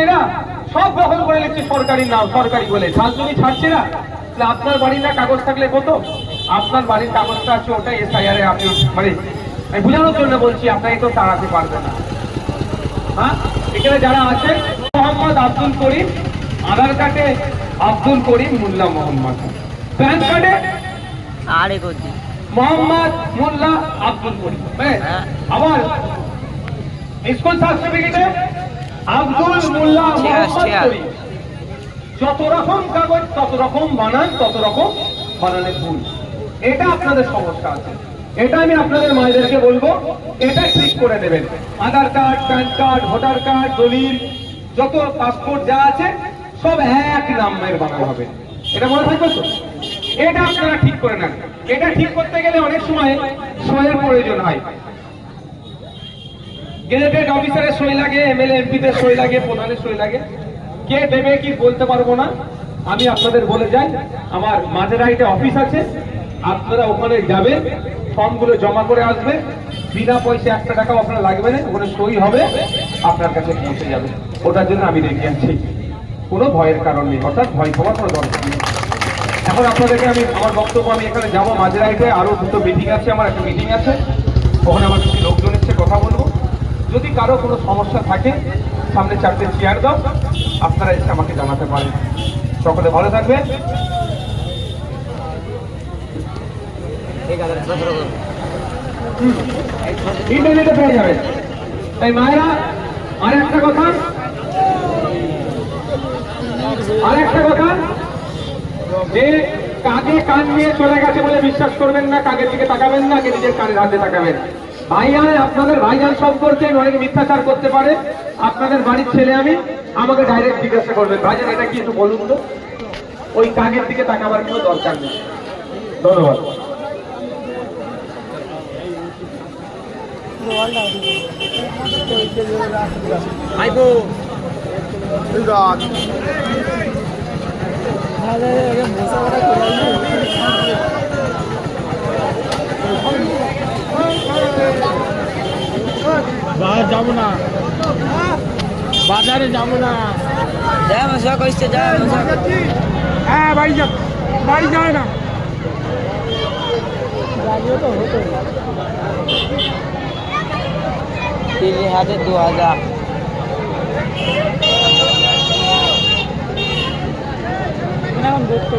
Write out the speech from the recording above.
এরা সব গ্রহণ করে নিচ্ছে সরকারি নাম, সরকারি বলে ধান জমি ছাড়ছে না। আপনার বাড়ির না কাগজ থাকলে কত, আপনার বাড়ির কাগজটা আছে, ওটা এসআইআর এ আপনি মানে আমি বোঝানোর জন্য বলছি, আপনাকে তো তাড়াতে পারবে না। হ্যাঁ, এখানে যারা আছে মোহাম্মদ আব্দুল করিম, আধার কার্ডে আব্দুল করিম মোল্লা মোহাম্মদ, প্যান কার্ডে মোহাম্মদ মোল্লা আব্দুল করিম, আবার স্কুল সার্টিফিকেটে আব্দুল মোল্লা মোহাম্মদ করিম। যত রকম কাগজ তত রকম বানান, তত রকম বানানে ভুল। এটা আপনাদের সমস্যা আছে, এটা আমি আপনাদের মায়েদেরকে বলবো, এটা ঠিক করে দেবেন। Aadhaar card, PAN card, voter card, দলিল, যত পাসপোর্ট যা আছে সব এক নামের বানানো হবে, এটা মনে থাকবে তো? এটা আপনারা ঠিক করে নেন। এটা ঠিক করতে গেলে অনেক সময় সইয়ের প্রয়োজন হয়, গেজেটেড অফিসারের সই লাগে, এমএলএ এমপিদের সই লাগে, প্রধানের সই লাগে। কে দেবে কি বলতে পারবো না, আমি আপনাদের বলে যাই, আমার মাঝেরাইটে অফিস আছে, আপনারা ওখানে যাবেন, ফর্মগুলো জমা করে আসবেন, বিনা পয়সা 1 টাকাও আপনার লাগবে না, ওখানে সই হবে, আপনার কাছে পৌঁছে যাবে। ওটার জন্য আমি রেখে আছি, কোনো ভয়ের কারণ নেই, অর্থাৎ ভয় পাওয়ার কোনো দরকার নেই। এখন আপনাদেরকে আমি আমার বক্তব্য, আমি এখানে যাবো মাঝেরাইটে, আরো 2টো মিটিং আছে, আমার একটা মিটিং আছে, ওখানে আমার কিছু লোকজন এসে কথা বলবো। যদি কারো কোনো সমস্যা থাকে, সামনে 4টে চেয়ার দাও, আপনারা এসে আমাকে জানাতে পারেন। সকলে ভালো থাকবেন। ইন্টারনেটে পেয়ে যাবেন। তাই মায়েরা, আর একটা কথা যে কাকে কান নিয়ে চলে গেছে বলে বিশ্বাস করবেন না, কাকের দিকে তাকাবেন না, আগে নিজের কানের হাতে তাকাবেন। ভাইজান, আপনাদের ভাইজান সম্পর্কে অনেকে মিথ্যাচার করতে পারে, আপনাদের বাড়ির ছেলে আমি, আমাকে ডাইরেক্ট জিজ্ঞাসা করবেন, ভাইজান এটা কি একটু বলুন তো। ওই কাকের দিকে তাকাবার কোনো দরকার নেই। ধন্যবাদ। যাবো না, বাজারে যাবো না। হ্যাঁ, বাড়ি যায় না, গাড়িও তো হতো 3000 2000 দেখতে